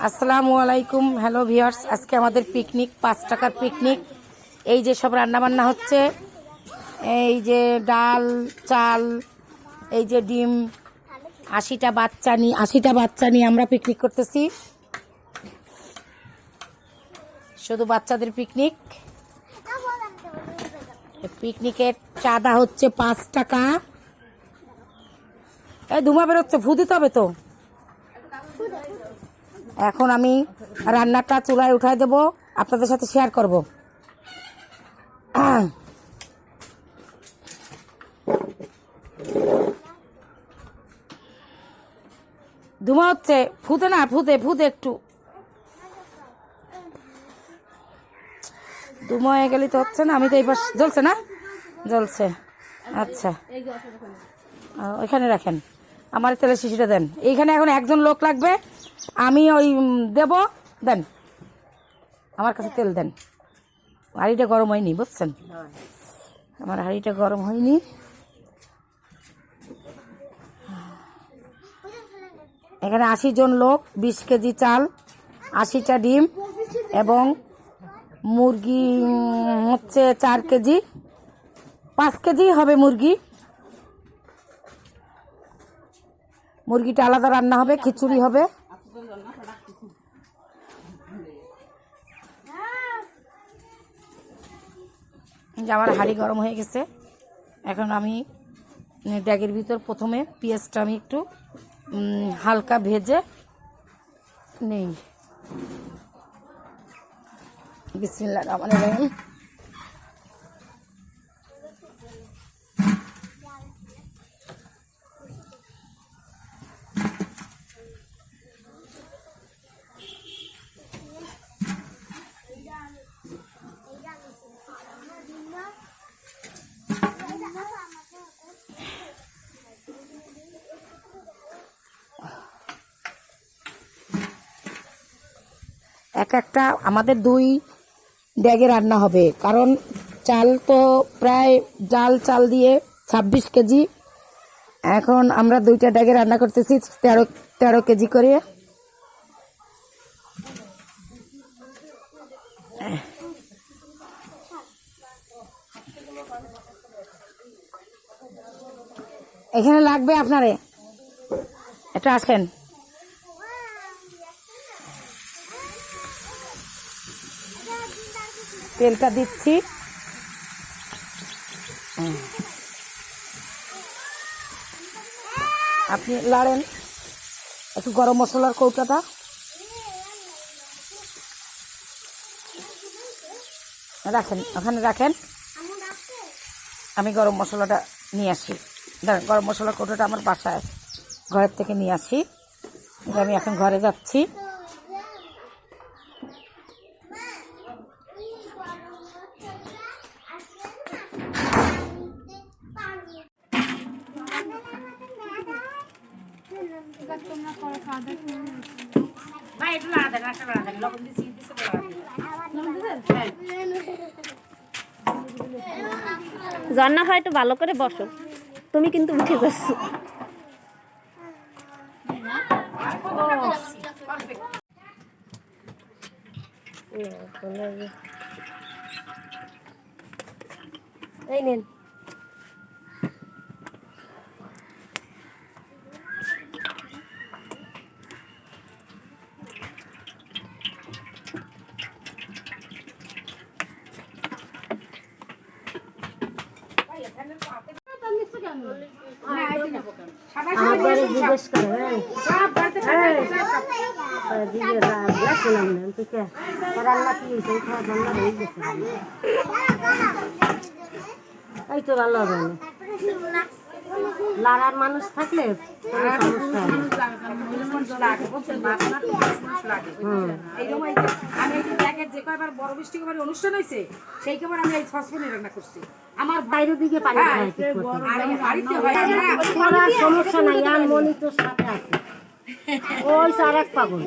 আসসালামু আলাইকুম। Hello viewers, আজকে আমাদের পিকনিক 5 টাকার পিকনিক। এই যে সব রান্নাবান্না হচ্ছে, এই যে ডাল চাল, এই যে ডিম, 80টা বাচ্চা নিয়ে আমরা পিকনিক করতেছি। শুধু বাচ্চাদের পিকনিক। পিকনিকের চাঁদা হচ্ছে 5 টাকা। এই ধুমা বেরোচ্ছে, ফু দিতে হবে তো। এখন আমি রান্নাটা চুলায় উঠাই দেব, আপনাদের সাথে শেয়ার করব। ধুমা হচ্ছে, ফুতে না, ফুতে একটু ধুমা হয়ে গেলে তো হচ্ছে না। আমি তো এই পাশ জ্বলছে না, জ্বলছে। আচ্ছা, ওইখানে রাখেন, আমার তেলের শিশিটা দেন। এইখানে এখন একজন লোক লাগবে, আমি ওই দেব। দেন, আমার কাছে তেল দেন। হাঁড়িটা গরম হয়নি, বুঝছেন? আমার হাঁড়িটা গরম হয়নি। এখানে 80 জন লোক, 20 কেজি চাল, 80টা ডিম এবং মুরগি হচ্ছে 4 কেজি, 5 কেজি হবে মুরগি। মুরগিটা আলাদা রান্না হবে, খিচুড়ি হবে। আমার হাঁড়ি গরম হয়ে গেছে। এখন আমি ড্যাগের ভিতর প্রথমে পেঁয়াজটা আমি একটু হালকা ভেজে নেই। বিসমিল্লাহির রহমানির রহিম। একটা আমাদের 2 ড্যাগে রান্না হবে, কারণ চাল তো প্রায় ডাল চাল দিয়ে 26 কেজি। এখন আমরা 2টা ড্যাগে রান্না করতেছি, 13 কেজি করে। এখানে লাগবে আপনারে, এটা আসেন। তেলটা দিচ্ছি। আপনি লাড়েন একটু গরম মশলার কৌটাটা। রাখেন, ওখানে রাখেন, আমি গরম মশলাটা নিয়ে আসি। দাঁড়ান, গরম মশলার কৌটাটা আমার বাসায় ঘরের থেকে নিয়ে আসি। আমি এখন ঘরে যাচ্ছি। ঝর্ণা হয়, একটু ভালো করে বসো, তুমি কিন্তু উঠে যাচ্ছ। এই নেন। জিজ্ঞেস করে এই তো ভালো হবে না, লাড়ার মানুষ থাকলে অনুষ্ঠান হয়েছে সেই খবর আমি এই সসপ্যানে রান্না করছি। আমার বাইরের দিকে পানি সমস্যা নাই, আর মনি তোর সাথে আছে, ওই আর এক পাগল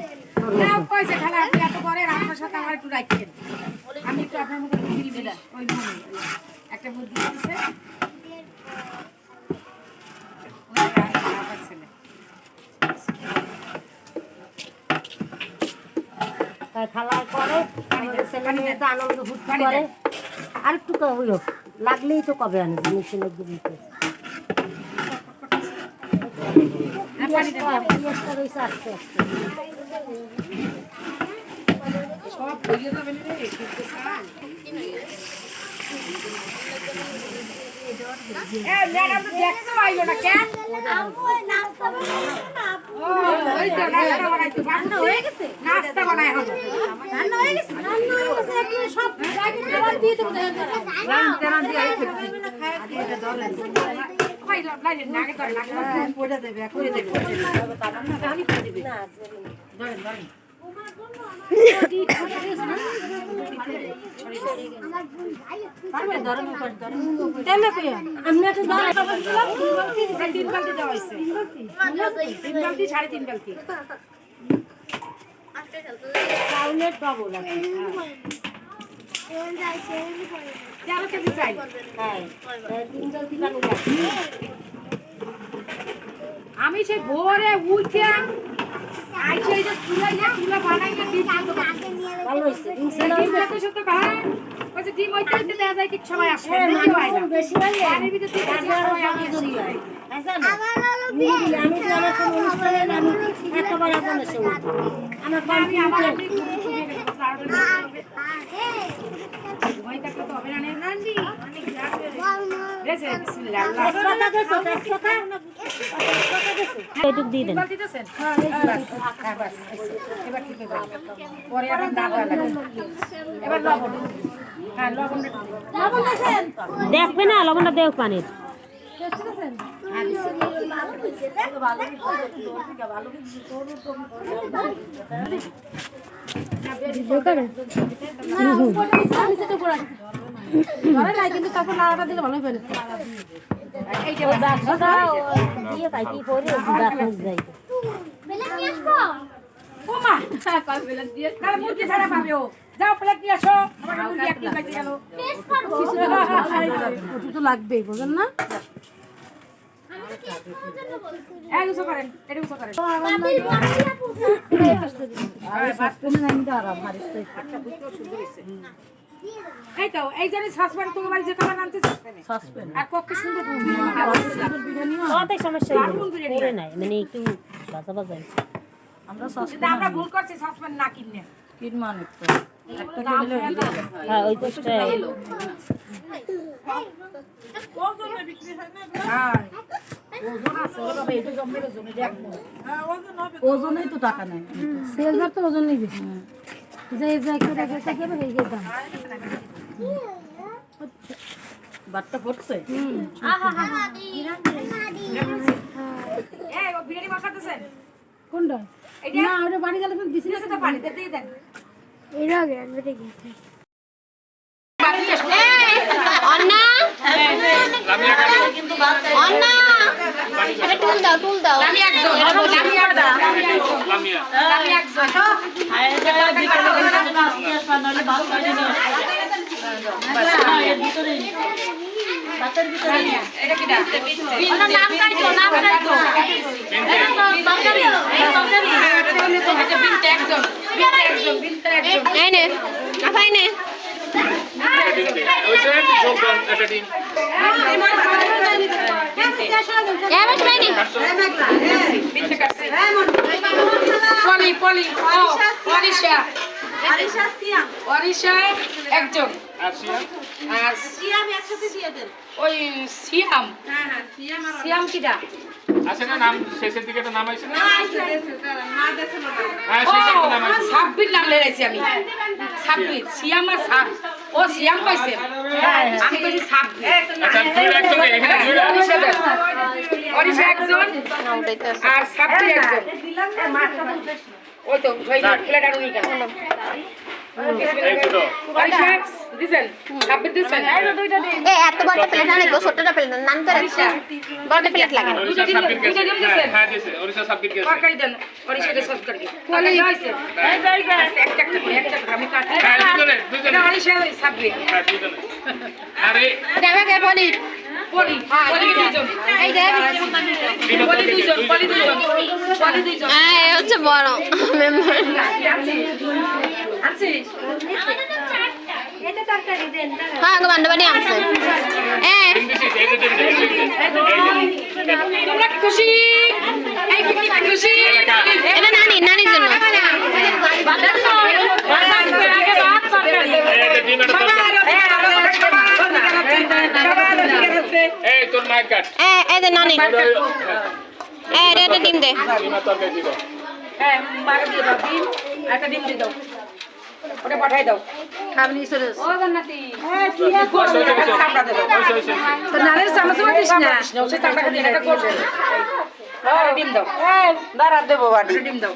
আমি একটু আপনার মতো একটা বুদ্ধি দিচ্ছে। খালায় করে আমাদের ছেলে মেয়ে তো আনন্দ ফুর্তি করে আর একটু লাগলেই তো কবে আনে মেশিনের দিকে পিঁয়াজটা রয়েছে আস্তে আস্তে সব হয়ে যাবে ম্যাডাম তো দেখতে পাইলো না কেন নাস্তা বানায় হবে সব চাউলের ডবল আছে আমি সে ভোরে উঠে আইসে এই যে চুলা বানাইয়া ডিম ভালো হয়েছে ডিম হইতে দেখা যায় কিছু সময় আসে বেশি পানির ভিতরে আমি তো আমার কোনো অনুষ্ঠানে আমি একেবারে আজান এসে উঠবো আমার বাড়ি আমার এটুক দিয়ে দেন দেখবে না লবণটা দেও পানির কিন্তু তারপর নাড়াটা দিলে ভালো হবে মুরগি ছাড়া পাবে ও যাও প্লেট নিয়ে আসো তো লাগবেই বুঝলেন না এই তো এই জন্য সাসপেন্ড তোমার বাড়ি যে খাবার আনতে সাসপেন্ড আর কত সুন্দর সমস্যা নাই মানে একটু বাজা বাজা আমরা সাসপেন্ড আমরা ভুল করছি সাসপেন্ড না কিনে কিনমান একটু একটা কিনলে হ্যাঁ ওই দশটা ওজনে বিক্রি হয় না হ্যাঁ ওজন আছে বাবা এটা জম্মের ওজনে দেখো হ্যাঁ ওজন হবে ওজনেই তো টাকা নাই সেলদার তো ওজন নেই বেশি যে যে একটা দেখতে যাবে এই যে দাম বাটটা পড়ছে আহা হা হা এই ও বিরিয়ানি বসাতেছেন কোনটা এটা না ওটা পানি দিলে তো দিছি তো পানি দিয়ে দেন এর আগে আনতে গেছি অন্না অন্না এটা টুল দাও আমি একদম একজন আর সিয়াম একসাথে দিয়ে দেন ওই সিয়াম সিয়াম কিটা আছে না নাম শেষের দিকে একটা নাম আছে না মা দেখো না হ্যাঁ শেষের একটা নাম আছে সাব্বির নাম লেখাইছি আমি সাব্বির সিয়াম আর সাব ও সিয়াম কইছে আমি কইছি সাব্বির আচ্ছা দুই একসঙ্গে এখানে দুই ওড়িশা একজন আর সাব্বির একজন ওই তো ভাই প্লেট আনুনি কেন এই দুটো ওড়িশা দিছেন সাব্বির দিছেন এত বড় প্লেট না গো ছোটটা প্লেট নান করে বড় প্লেট লাগে না ওড়িশা সাবমিট গেছে হ্যাঁ দিছে ওড়িশা সাবমিট গেছে তরকারি দেন ওড়িশাতে সব তরকারি কোয়ালি হইছে একটা আমি কাটি হ্যাঁ দুজনে এটা ওড়িশা সাব্বির হ্যাঁ দুজনে আরে দেবে কে বলি পলি পলি দুইজন এই দে পলি দুইজন পলি দুইজন পলি দুইজন হচ্ছে বড় মেম্বার হ্যাঁ গো বান্ডা বানি আছে ডিম দিছিস এই যে ডিম দে তোমরা কি খুশি? এই কি খুশি? এটা নানির জন্য এই যে ডিম এটা এই তোর নাইট কাট এই যে নানি এটা ডিম দে ডিম তরকারি দিব হ্যাঁ মাকে দিয়ে দাও ডিম একটা ডিম দিয়ে দাও ওটা পাঠাই দাও খাবনি সরে ও জান্নাতি হ্যাঁ কি করবে সামনে দেবো তো নালের সামনে তো দিস না ওসে টাকা দিয়ে একটা করবে আর ডিম দাও এই দাঁড়া দেবো বাড়ি ডিম দাও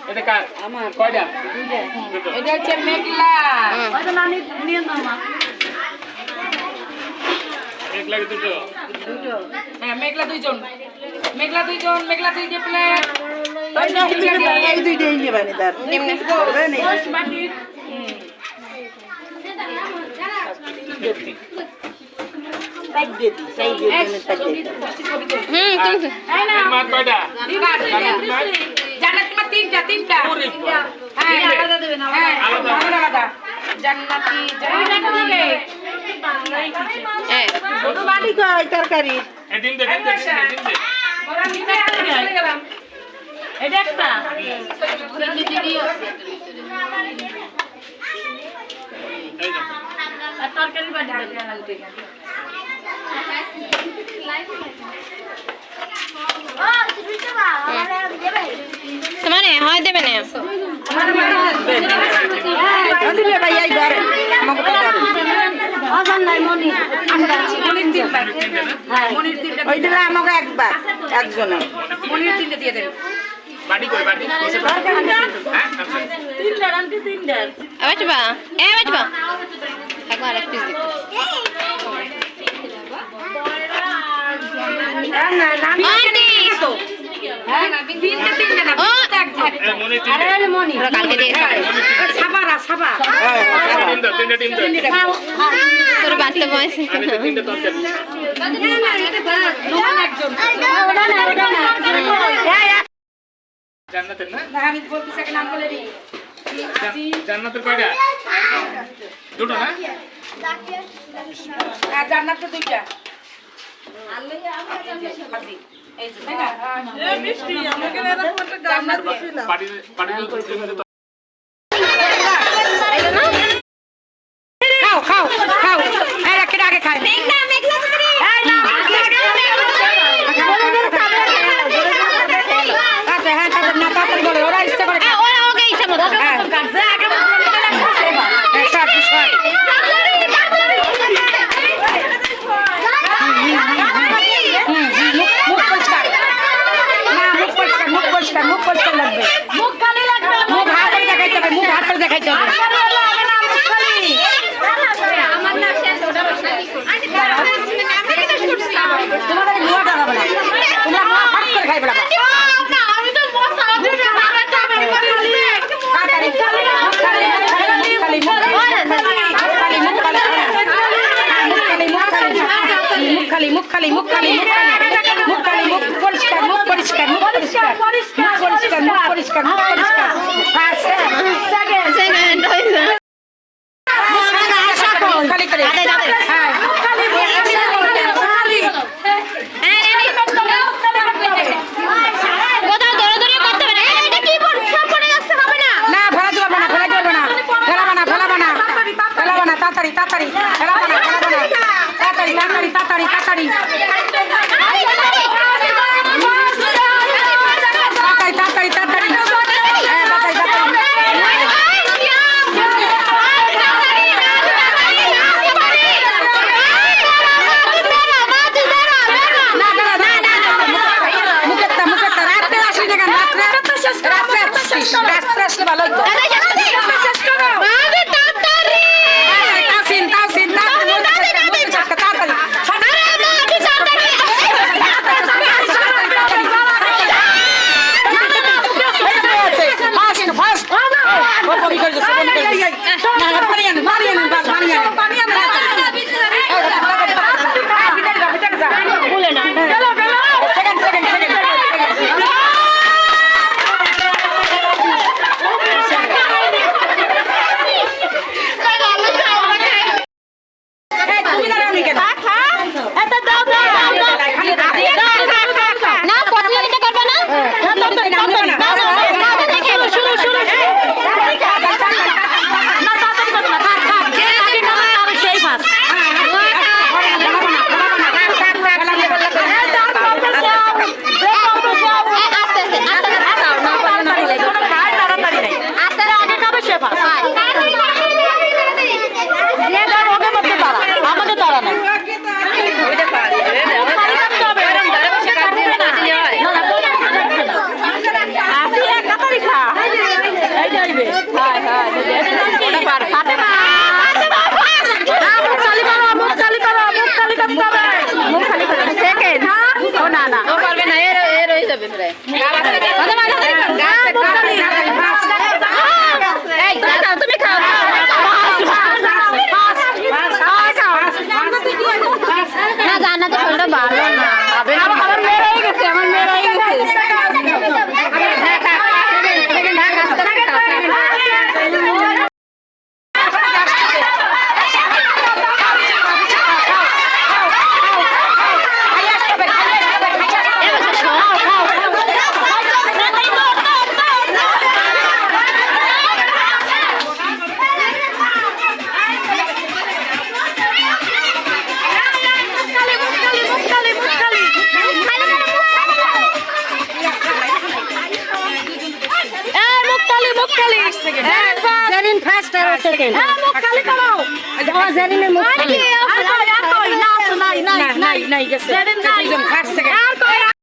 এটা কার আমার কয়টা দুটো এটা হচ্ছে মেঘলা ওটা নানি নিয়ে নাও মা এক লাগে দুটো হ্যাঁ মেঘলা দুইজন মেঘলা দুই যে প্লেট এই দুইটাই নেবেন তার মাটি সাইড দিয়ে দিই সাইড দিয়ে দিলে সাইড দিয়ে কিন্তু এর মার কয়টা জান্নাতি মা তিনটা হ্যাঁ আলাদা দেবেন আলাদা জান্নাতি ছোট বাড়ি কয় তরকারি এই ডিম দে ডিম দে ডিম দে ওরা নিতে চলে গেলাম এটা একটা এই যে আর তরকারি বাটি দেবে মানে হয় দেবে না দিলে ভাই এই ধরেন আমাকে তো ধরেন ওই দিলে আমাকে একবার একজনের মনির তিনটে দিয়ে দেবে বাটি কই বাটি কইছে হ্যাঁ আচ্ছা বাঁচবা বাঁচবা একবার এক পিস দিতে এই মনে তিন ওরা কালকে দিয়ে খাবে সাবা ডিম দে তিনটা ডিম দে তোর বাচ্চা বয়স আমি তো তিনটা তরকারি জান্নাতের না আমি বলতেছি একটা নাম বলে দিই জান্নাতের কয়টা দুটো না আর জান্নাত তো দুইটা এই যে তাই না জান্নাত পাটি পাটি খাও এই রাখে আগে খাই আচ্ছা হ্যাঁ না তাড়াতাড়ি বলে ওরা ইচ্ছে করে ওরা ওকে ইচ্ছা মতো মুখ পরিষ্কার লাগবে মুখ হাত করে দেখাইতে হবে তোমাদের নোয়া দাঁড়াবে না তোমরা নোয়া হাত করে খাইবে না মুখ খালি পরিষ্কার সেকেন্ড হইছে খালি করে হ্যাঁ কোথাও দৌড়াদৌড়ি করতে হবে না এটা কি সব পড়ে যাচ্ছে হবে না না ফেলা না তাড়াতাড়ি রাত্রে আসলে ভালো হতো বলে না সেকেন্ড জেরিন ফার্স্ট আর সেকেন্ড জেরিনের মুখ নাই গেছে দুজন ফার্স্ট সেকেন্ড